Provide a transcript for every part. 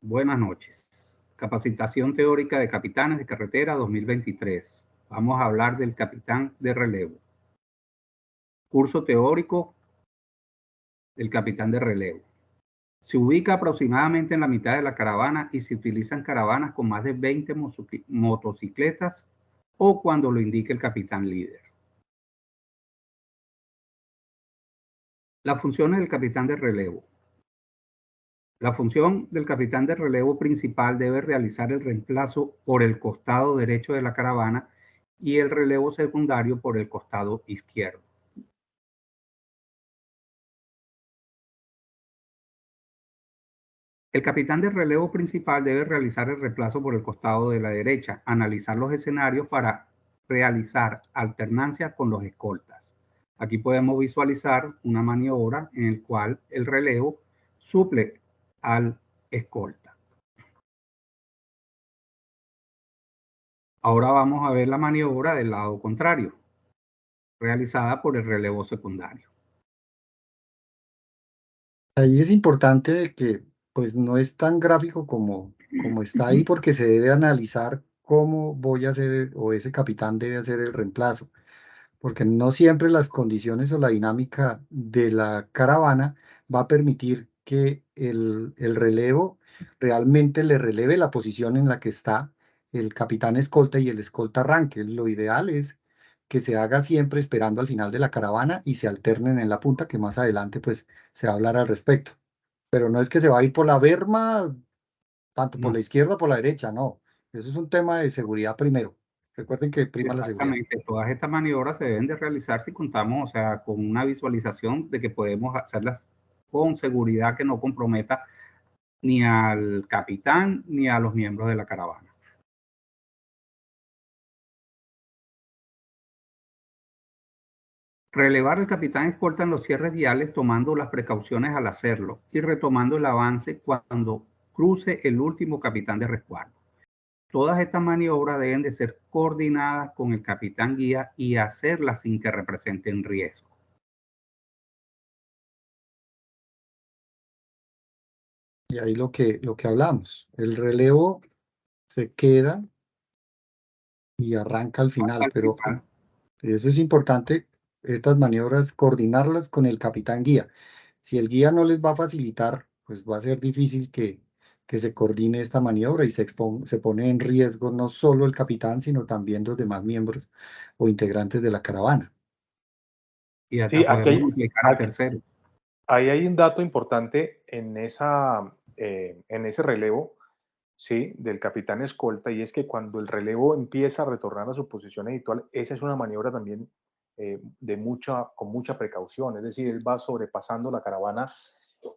Buenas noches. Capacitación teórica de capitanes de carretera 2023. Vamos a hablar del capitán de relevo. Curso teórico del capitán de relevo. Se ubica aproximadamente en la mitad de la caravana y se utilizan caravanas con más de 20 motocicletas o cuando lo indique el capitán líder. Las funciones del capitán de relevo. La función del capitán de relevo principal debe realizar el reemplazo por el costado derecho de la caravana y el relevo secundario por el costado izquierdo. El capitán de relevo principal debe realizar el reemplazo por el costado de la derecha, analizar los escenarios para realizar alternancia con los escoltas. Aquí podemos visualizar una maniobra en la cual el relevo suple al escolta. Ahora vamos a ver la maniobra del lado contrario, realizada por el relevo secundario. Ahí es importante de que pues no es tan gráfico como está ahí, porque se debe analizar cómo voy a hacer o ese capitán debe hacer el reemplazo, porque no siempre las condiciones o la dinámica de la caravana va a permitir que el relevo realmente le releve la posición en la que está el capitán escolta y el escolta arranque. Lo ideal es que se haga siempre esperando al final de la caravana y se alternen en la punta, que más adelante pues se va a hablar al respecto. Pero no es que se va a ir por la berma, tanto por la No, izquierda o por la derecha, no. Eso es un tema de seguridad primero. Recuerden que prima la seguridad. exactamente. Todas estas maniobras se deben de realizar si contamos, o sea, con una visualización de que podemos hacerlas con seguridad que no comprometa ni al capitán ni a los miembros de la caravana. Relevar el capitán escolta en los cierres viales tomando las precauciones al hacerlo y retomando el avance cuando cruce el último capitán de resguardo. Todas estas maniobras deben de ser coordinadas con el capitán guía y hacerlas sin que representen riesgo. Y ahí lo que hablamos, el relevo se queda y arranca al final, Al pero final, eso es importante, estas maniobras, coordinarlas con el capitán guía. Si el guía no les va a facilitar, pues va a ser difícil que se coordine esta maniobra y se pone en riesgo no solo el capitán, sino también los demás miembros o integrantes de la caravana. y Sí, hasta podemos implicar a terceros. ahí hay un dato importante en ese relevo, ¿sí? Del capitán escolta, y es que cuando el relevo empieza a retornar a su posición habitual, esa es una maniobra también con mucha precaución, es decir, él va sobrepasando la caravana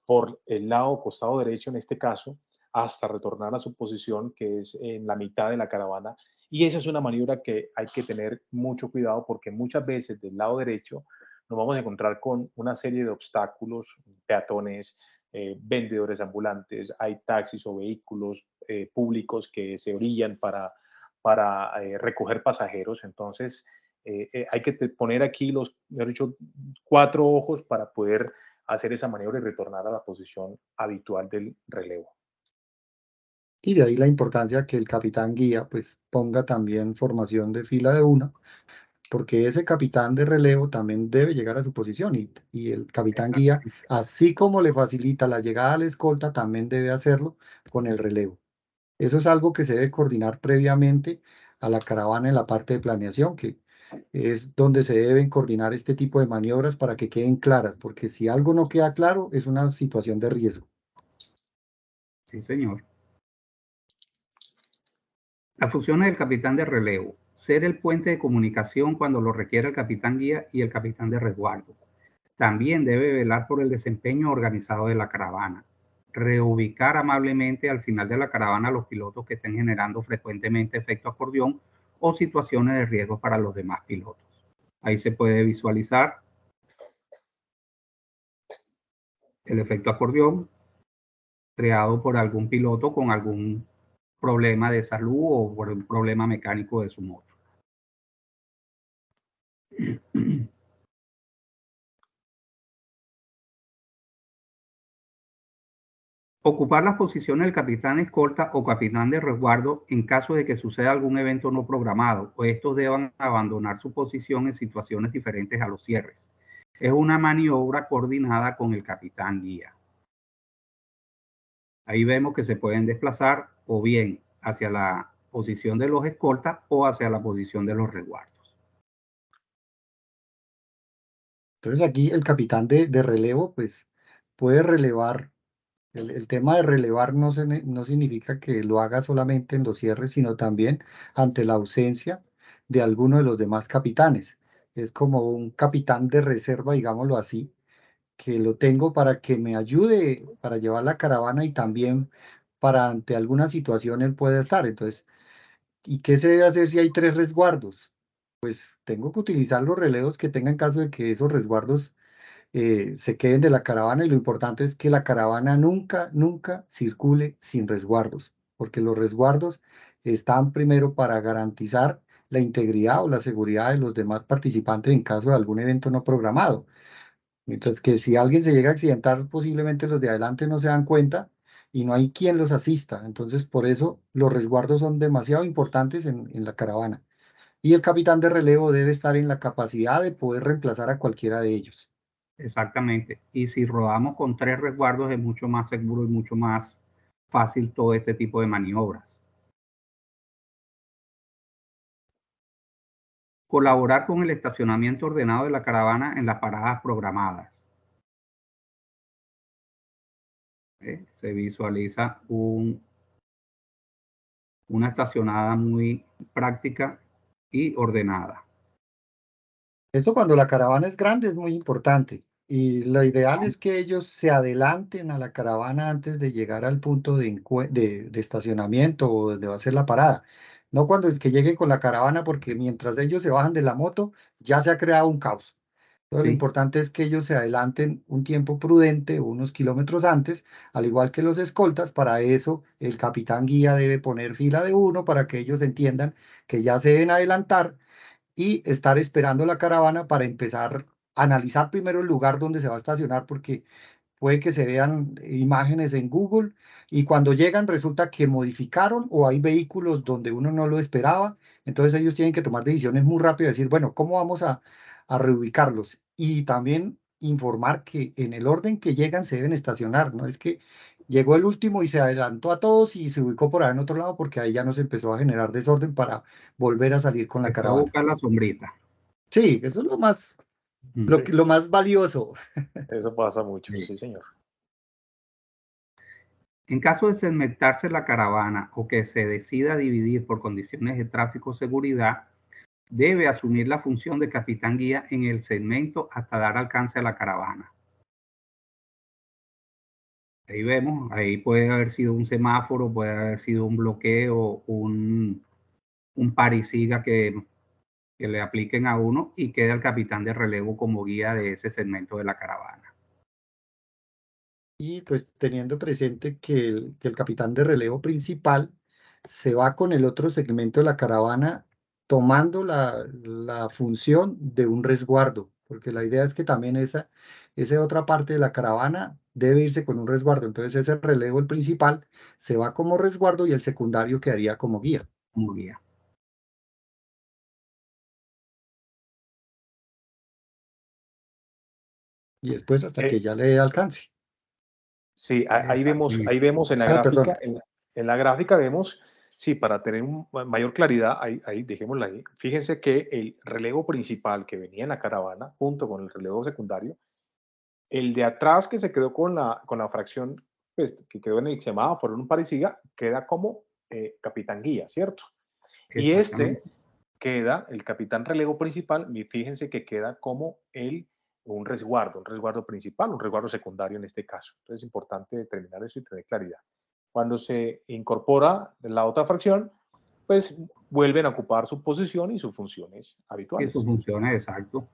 por el lado costado derecho en este caso, hasta retornar a su posición que es en la mitad de la caravana, y esa es una maniobra que hay que tener mucho cuidado porque muchas veces del lado derecho nos vamos a encontrar con una serie de obstáculos, peatones, vendedores ambulantes, hay taxis o vehículos públicos que se orillan para recoger pasajeros. Entonces, hay que poner aquí mejor dicho, 4 ojos para poder hacer esa maniobra y retornar a la posición habitual del relevo. Y de ahí la importancia que el capitán guía pues ponga también formación de fila de una, porque ese capitán de relevo también debe llegar a su posición y el capitán guía, Exactamente. así como le facilita la llegada a la escolta, también debe hacerlo con el relevo. Eso es algo que se debe coordinar previamente a la caravana en la parte de planeación, que es donde se deben coordinar este tipo de maniobras para que queden claras, porque si algo no queda claro, es una situación de riesgo. Sí, señor. Las funciones del capitán de relevo. Ser el puente de comunicación cuando lo requiere el capitán guía y el capitán de resguardo. También debe velar por el desempeño organizado de la caravana. Reubicar amablemente al final de la caravana a los pilotos que estén generando frecuentemente efecto acordeón o situaciones de riesgo para los demás pilotos. Ahí se puede visualizar el efecto acordeón creado por algún piloto con algún problema de salud o por un problema mecánico de su moto. Ocupar las posiciones del capitán escolta o capitán de resguardo en caso de que suceda algún evento no programado o estos deban abandonar su posición en situaciones diferentes a los cierres. Es una maniobra coordinada con el capitán guía. Ahí vemos que se pueden desplazar o bien hacia la posición de los escoltas o hacia la posición de los resguardos. Entonces aquí el capitán de relevo pues puede relevar. El tema de relevar no significa que lo haga solamente en los cierres, sino también ante la ausencia de alguno de los demás capitanes. Es como un capitán de reserva, digámoslo así, que lo tengo para que me ayude para llevar la caravana y también para ante alguna situación él pueda estar. Entonces, ¿y qué se debe hacer si hay 3 resguardos? Tengo que utilizar los relevos que tenga en caso de que esos resguardos se queden de la caravana, y lo importante es que la caravana nunca, nunca circule sin resguardos, porque los resguardos están primero para garantizar la integridad o la seguridad de los demás participantes en caso de algún evento no programado. Mientras que si alguien se llega a accidentar, posiblemente los de adelante no se dan cuenta y no hay quien los asista. Entonces, por eso los resguardos son demasiado importantes en la caravana. Y el capitán de relevo debe estar en la capacidad de poder reemplazar a cualquiera de ellos. Exactamente. Y si rodamos con 3 resguardos es mucho más seguro y mucho más fácil todo este tipo de maniobras. Colaborar con el estacionamiento ordenado de la caravana en las paradas programadas. Se visualiza una estacionada muy práctica y ordenada. Eso cuando la caravana es grande es muy importante. Y lo ideal es que ellos se adelanten a la caravana antes de llegar al punto de estacionamiento o donde va a ser la parada. No cuando es que lleguen con la caravana, porque mientras ellos se bajan de la moto, ya se ha creado un caos. Entonces, lo ¿Sí? importante es que ellos se adelanten un tiempo prudente, unos kilómetros antes, al igual que los escoltas. Para eso, el capitán guía debe poner fila de uno para que ellos entiendan que ya se deben adelantar y estar esperando la caravana para empezar a analizar primero el lugar donde se va a estacionar, porque puede que se vean imágenes en Google y cuando llegan resulta que modificaron o hay vehículos donde uno no lo esperaba. Entonces ellos tienen que tomar decisiones muy rápido y decir, bueno, ¿cómo vamos a reubicarlos? Y también informar que en el orden que llegan se deben estacionar, no es que llegó el último y se adelantó a todos y se ubicó por ahí en otro lado, porque ahí ya nos empezó a generar desorden para volver a salir con la Que se va a caravana. buscar la sombrita. Sí, eso es lo más, Sí, lo más valioso. eso pasa mucho, Sí. sí, señor. En caso de segmentarse la caravana o que se decida dividir por condiciones de tráfico o seguridad, debe asumir la función de capitán guía en el segmento hasta dar alcance a la caravana. Ahí vemos, ahí puede haber sido un semáforo, puede haber sido un bloqueo, un parisiga que le apliquen a uno y queda el capitán de relevo como guía de ese segmento de la caravana. Y pues teniendo presente que el capitán de relevo principal se va con el otro segmento de la caravana tomando la función de un resguardo, porque la idea es que también esa otra parte de la caravana debe irse con un resguardo. Entonces ese relevo, el principal, se va como resguardo y el secundario quedaría como guía. Como guía. Y después hasta que Eh, ya le dé alcance. sí, Exactamente. ahí vemos en la Perdón. gráfica, en la gráfica vemos, sí, para tener mayor claridad, ahí dejémosla ahí. Fíjense que el relevo principal que venía en la caravana, junto con el relevo secundario, el de atrás que se quedó con la fracción, pues, que quedó en el semáforo, en un pareciga, queda como capitán guía, ¿cierto? Y este Exactamente. queda, el capitán relevo principal, y fíjense que queda como un resguardo principal, un resguardo secundario en este caso. Entonces es importante determinar eso y tener claridad. Cuando se incorpora la otra fracción, pues vuelven a ocupar su posición y sus funciones Y sus habituales. funciones, exacto.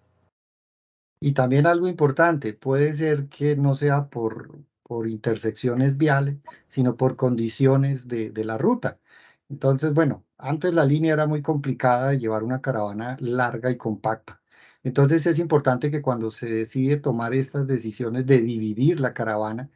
Y también algo importante, puede ser que no sea por intersecciones viales, sino por condiciones de la ruta. Entonces, bueno, antes la línea era muy complicada de llevar una caravana larga y compacta. Entonces es importante que cuando se decide tomar estas decisiones de dividir la caravana,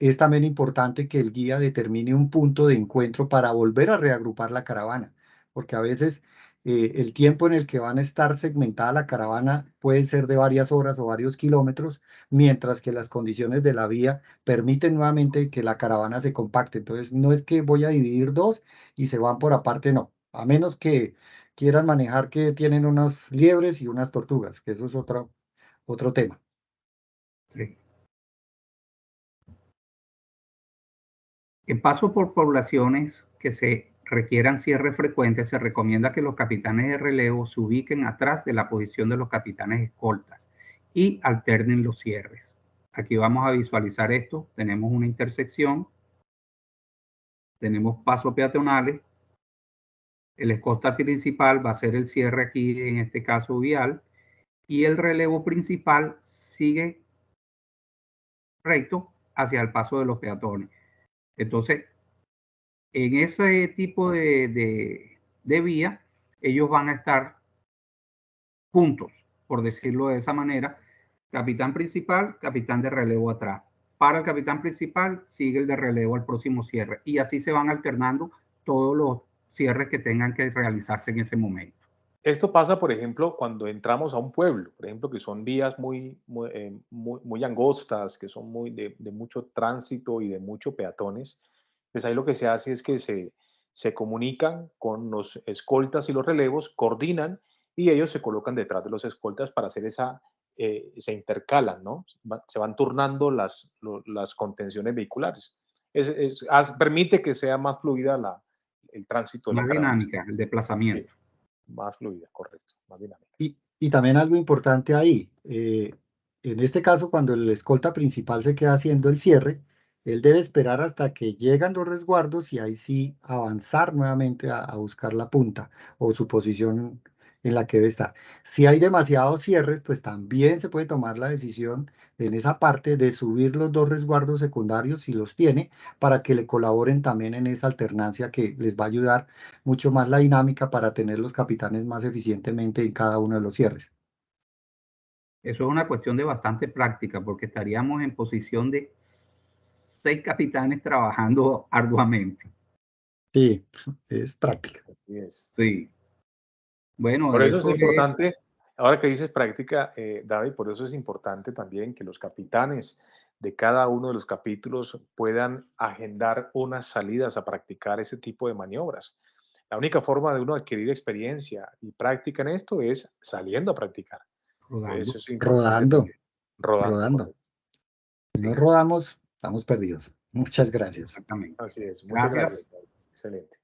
es también importante que el guía determine un punto de encuentro para volver a reagrupar la caravana, porque a veces el tiempo en el que van a estar segmentada la caravana puede ser de varias horas o varios kilómetros, mientras que las condiciones de la vía permiten nuevamente que la caravana se compacte. Entonces, no es que voy a dividir dos y se van por aparte, no, a menos que quieran manejar que tienen unas liebres y unas tortugas, que eso es otro tema. Sí. En paso por poblaciones que se requieran cierre frecuente, se recomienda que los capitanes de relevo se ubiquen atrás de la posición de los capitanes escoltas y alternen los cierres. Aquí vamos a visualizar esto. Tenemos una intersección, tenemos pasos peatonales. El escolta principal va a ser el cierre aquí, en este caso vial, y el relevo principal sigue recto hacia el paso de los peatones. Entonces, en ese tipo de vía, ellos van a estar juntos, por decirlo de esa manera, capitán principal, capitán de relevo atrás. Para el capitán principal sigue el de relevo al próximo cierre, y así se van alternando todos los cierres que tengan que realizarse en ese momento. Esto pasa, por ejemplo, cuando entramos a un pueblo, por ejemplo, que son vías muy angostas, que son de mucho tránsito y de mucho peatones. Pues ahí lo que se hace es que se comunican con los escoltas y los relevos, coordinan y ellos se colocan detrás de los escoltas para hacer se intercalan, ¿no? Se van turnando las contenciones vehiculares. Permite que sea más fluida el tránsito de la Más caravana. dinámica, el desplazamiento. Sí. Más fluida, correcto, más dinámica. Y también algo importante ahí, en este caso, cuando el escolta principal se queda haciendo el cierre, él debe esperar hasta que llegan los resguardos y ahí sí avanzar nuevamente a buscar la punta o su posición en la que debe estar. Si hay demasiados cierres, pues también se puede tomar la decisión en esa parte de subir los dos resguardos secundarios si los tiene, para que le colaboren también en esa alternancia que les va a ayudar mucho más la dinámica para tener los capitanes más eficientemente en cada uno de los cierres. Eso es una cuestión de bastante práctica, porque estaríamos en posición de 6 capitanes trabajando arduamente. Sí, es práctica. Así es. Sí. Bueno, Por eso es eso es, importante, ahora que dices práctica, David, por eso es importante también que los capitanes de cada uno de los capítulos puedan agendar unas salidas a practicar ese tipo de maniobras. La única forma de uno adquirir experiencia y práctica en esto es saliendo a practicar. rodando. Eso es importante Rodando, también. Rodando, rodando. correcto. Si no Sí, rodamos, estamos perdidos. Muchas gracias. exactamente. Así es. Muchas Gracias. gracias, David. Excelente.